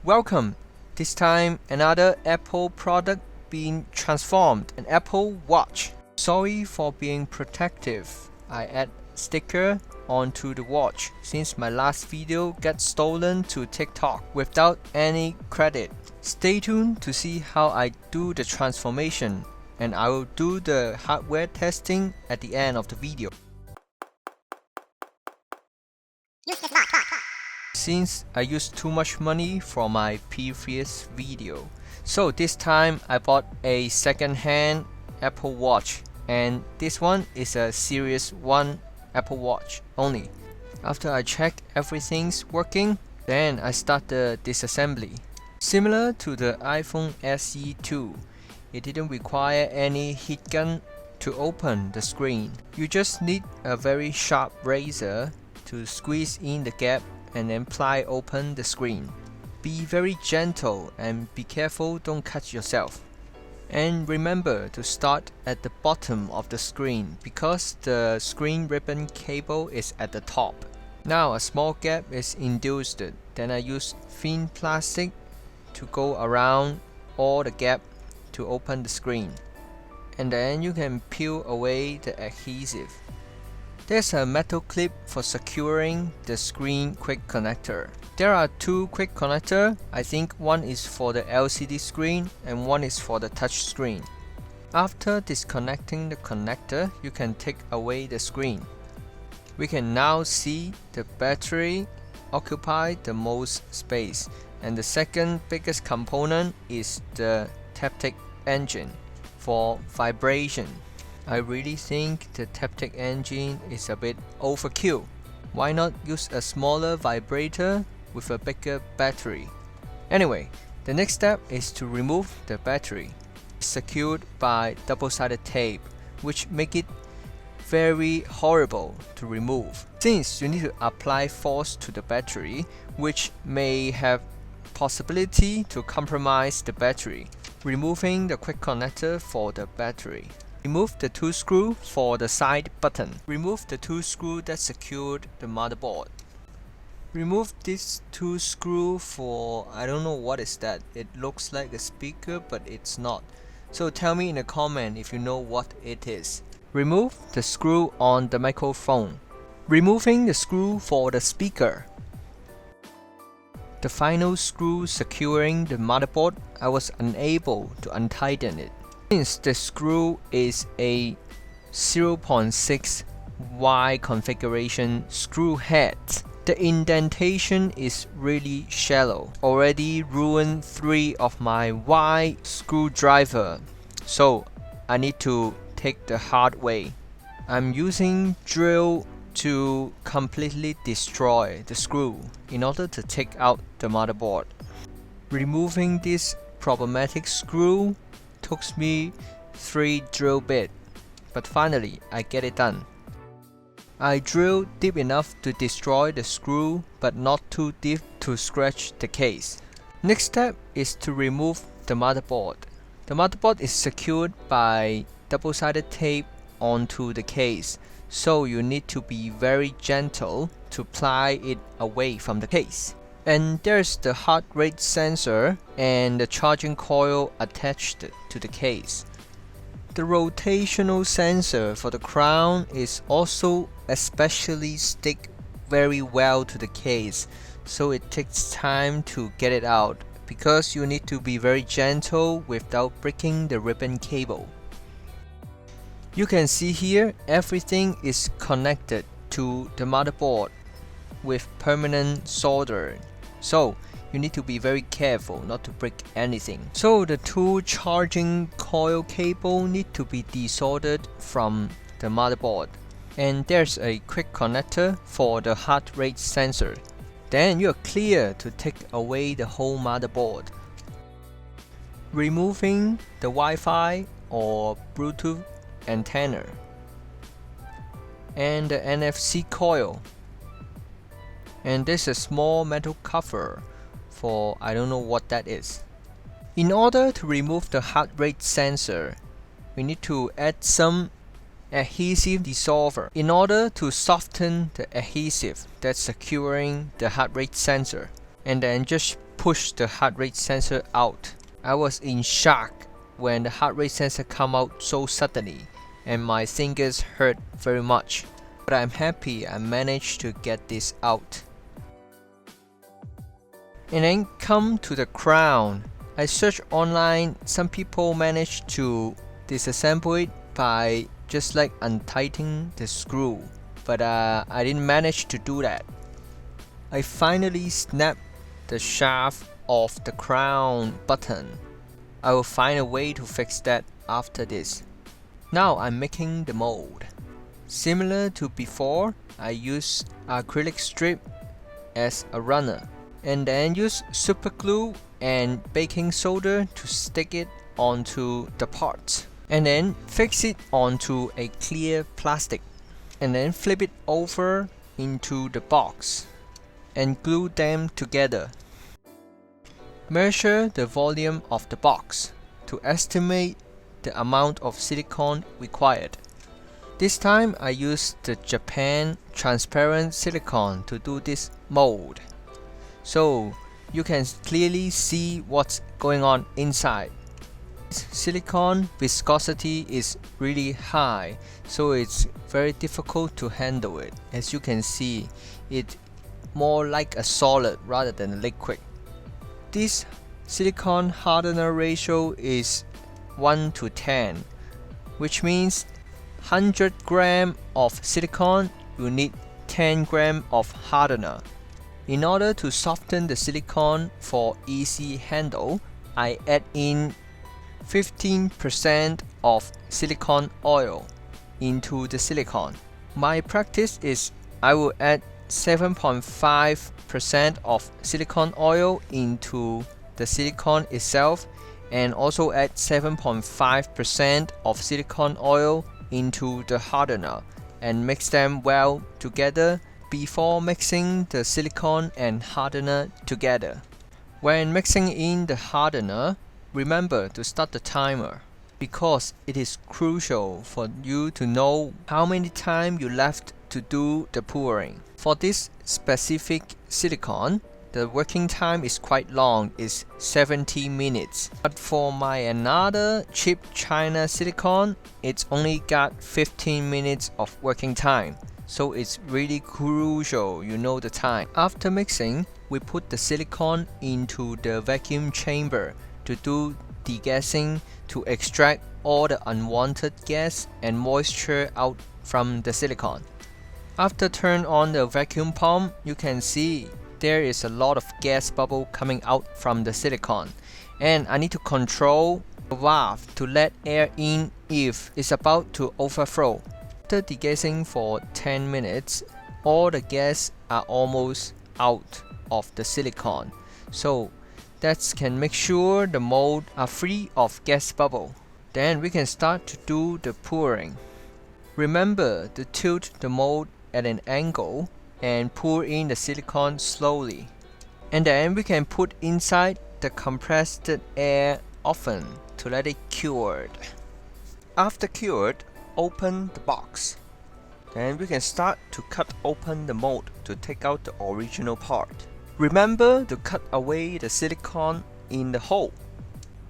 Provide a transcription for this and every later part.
Welcome! This time another Apple product being transformed, an Apple Watch. Sorry for being protective. I add sticker onto the watch since my last video got stolen to TikTok without any credit. Stay tuned to see how I do the transformation, and I will do the hardware testing at the end of the video. Since I used too much money for my previous video, so this time I bought a second-hand Apple Watch, and this one is a Series 1 Apple Watch only. After I check everything's working, then I start the disassembly. Similar to the iPhone SE 2, it didn't require any heat gun to open the screen. You just need a very sharp razor to squeeze in the gap and then pry open the screen. Be very gentle and be careful don't cut yourself. And remember to start at the bottom of the screen because the screen ribbon cable is at the top. Now a small gap is induced, then I use thin plastic to go around all the gap to open the screen. And then you can peel away the adhesive. There's a metal clip for securing the screen quick connector. There are two quick connectors. I think one is for the LCD screen and one is for the touch screen. After disconnecting the connector, you can take away the screen. We can now see the battery occupy the most space, and the second biggest component is the haptic engine for vibration. I really think the haptic engine is a bit overkill. Why not use a smaller vibrator with a bigger battery? Anyway, the next step is to remove the battery. It's secured by double-sided tape, which make it very horrible to remove, since you need to apply force to the battery, which may have possibility to compromise the battery. Removing the quick connector for the battery. Remove the two screws for the side button. Remove the two screws that secured the motherboard. Remove these two screws for, I don't know what is that. It looks like a speaker, but it's not. So tell me in the comment if you know what it is. Remove the screw on the microphone. Removing the screw for the speaker. The final screw securing the motherboard, I was unable to untighten it. Since the screw is a 0.6 wide configuration screw head, the indentation is really shallow. Already ruined 3 of my wide screwdriver, so I need to take the hard way. I'm using drill to completely destroy the screw in order to take out the motherboard. Removing this problematic screw took me 3 drill bits, but finally I get it done. I drilled deep enough to destroy the screw, but not too deep to scratch the case. Next step is to remove the motherboard. The motherboard is secured by double-sided tape onto the case, so you need to be very gentle to pry it away from the case. And there's the heart rate sensor and the charging coil attached to the case. The rotational sensor for the crown is also especially stick very well to the case, so it takes time to get it out because you need to be very gentle without breaking the ribbon cable. You can see here everything is connected to the motherboard with permanent solder, so you need to be very careful not to break anything. So the two charging coil cable need to be desoldered from the motherboard, and there's a quick connector for the heart rate sensor. Then you are clear to take away the whole motherboard. Removing the Wi-Fi or Bluetooth antenna and the NFC coil, and this is a small metal cover for I don't know what that is. In order to remove the heart rate sensor, we need to add some adhesive dissolver in order to soften the adhesive that's securing the heart rate sensor, and then just push the heart rate sensor out. I was in shock when the heart rate sensor come out so suddenly, and my fingers hurt very much. But I'm happy I managed to get this out. And then come to the crown. I searched online, some people managed to disassemble it by just like untightening the screw, but I didn't manage to do that. I finally snapped the shaft of the crown button. I will find a way to fix that after this. Now I'm making the mold. Similar to before, I use acrylic strip as a runner, and then use super glue and baking soda to stick it onto the parts, and then fix it onto a clear plastic, and then flip it over into the box and glue them together. Measure the volume of the box to estimate the amount of silicone required. This time I used the Japan transparent silicone to do this mold, so you can clearly see what's going on inside. Silicone viscosity is really high, so it's very difficult to handle it. As you can see, it's more like a solid rather than a liquid. This silicone hardener ratio is 1 to 10, which means 100 grams of silicone you need 10 grams of hardener. In order to soften the silicone for easy handle, I add in 15% of silicone oil into the silicone. My practice is I will add 7.5% of silicone oil into the silicone itself, and also add 7.5% of silicone oil into the hardener, and mix them well together before mixing the silicone and hardener together. When mixing in the hardener, remember to start the timer, because it is crucial for you to know how many time you left to do the pouring. For this specific silicone, the working time is quite long, it's 70 minutes. But for my another cheap China silicone, it's only got 15 minutes of working time. So it's really crucial you know the time. After mixing, we put the silicone into the vacuum chamber to do degassing to extract all the unwanted gas and moisture out from the silicone. After turn on the vacuum pump, you can see there is a lot of gas bubble coming out from the silicone, and I need to control the valve to let air in if it's about to overflow. After degassing for 10 minutes, all the gas are almost out of the silicone, so that can make sure the mold are free of gas bubble. Then we can start to do the pouring. Remember to tilt the mold at an angle and pour in the silicone slowly. And then we can put inside the compressed air oven to let it cure. After cured, open the box. Then we can start to cut open the mold to take out the original part. Remember to cut away the silicone in the hole.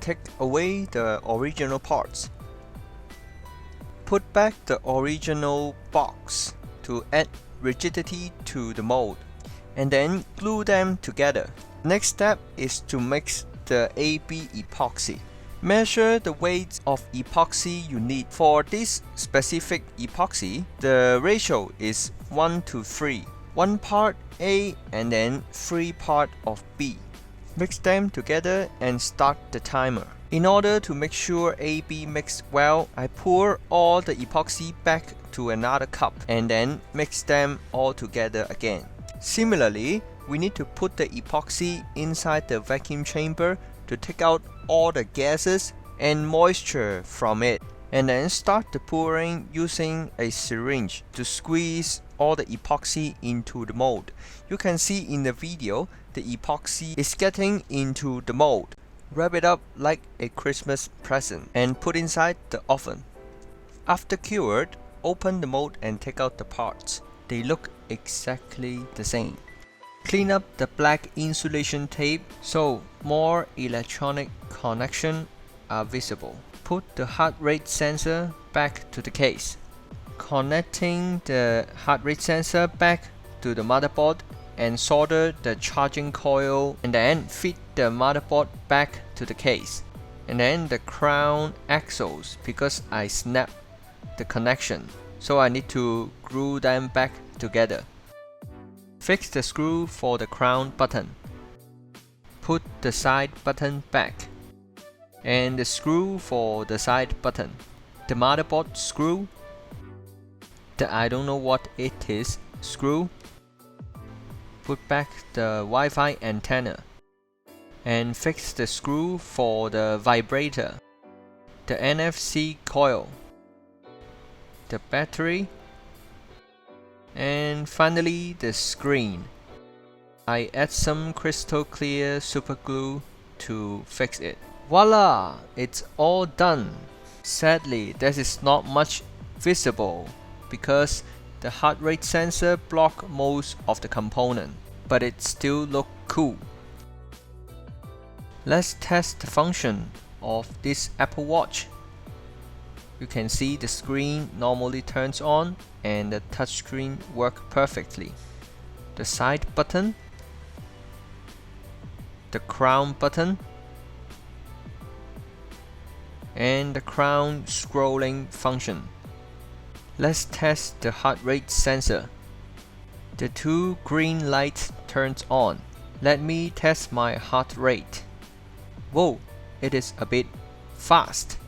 Take away the original parts. Put back the original box to add rigidity to the mold, and then glue them together. Next step is to mix the AB epoxy. Measure the weight of epoxy you need. For this specific epoxy, the ratio is 1 to 3. 1 part A and then 3 part of B. Mix them together and start the timer. In order to make sure AB mix well, I pour all the epoxy back to another cup and then mix them all together again. Similarly, we need to put the epoxy inside the vacuum chamber to take out all the gases and moisture from it, and then start the pouring using a syringe to squeeze all the epoxy into the mold. You can see in the video the epoxy is getting into the mold. Wrap it up like a Christmas present and put inside the oven. After cured, open the mold and take out the parts. They look exactly the same. Clean up the black insulation tape so more electronic connections are visible. Put the heart rate sensor back to the case. Connecting the heart rate sensor back to the motherboard and solder the charging coil, and then fit the motherboard back to the case. And then the crown axles, because I snapped the connection, so I need to glue them back together. Fix the screw for the crown button. Put the side button back, and the screw for the side button. The motherboard screw, I don't know what it is, screw. Put back the Wi-Fi antenna, and fix the screw for the vibrator, the NFC coil, the battery, and finally the screen. I add some crystal clear super glue to fix it. Voila! It's all done. Sadly, there is not much visible because the heart rate sensor blocks most of the component, but it still looks cool. Let's test the function of this Apple Watch. You can see the screen normally turns on and the touchscreen works perfectly. The side button, the crown button, and the crown scrolling function. Let's test the heart rate sensor. The two green lights turns on. Let me test my heart rate. Whoa, it is a bit fast.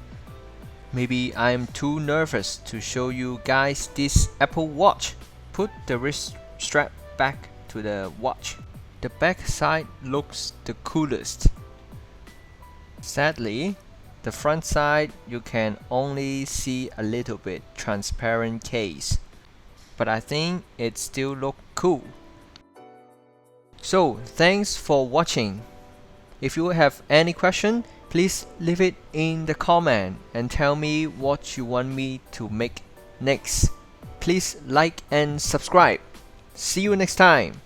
Maybe I'm too nervous to show you guys this Apple Watch. Put the wrist strap back to the watch. The back side looks the coolest. Sadly, the front side you can only see a little bit transparent case, but I think it still looks cool. So thanks for watching. If you have any question, please leave it in the comment and tell me what you want me to make next. Please like and subscribe. See you next time.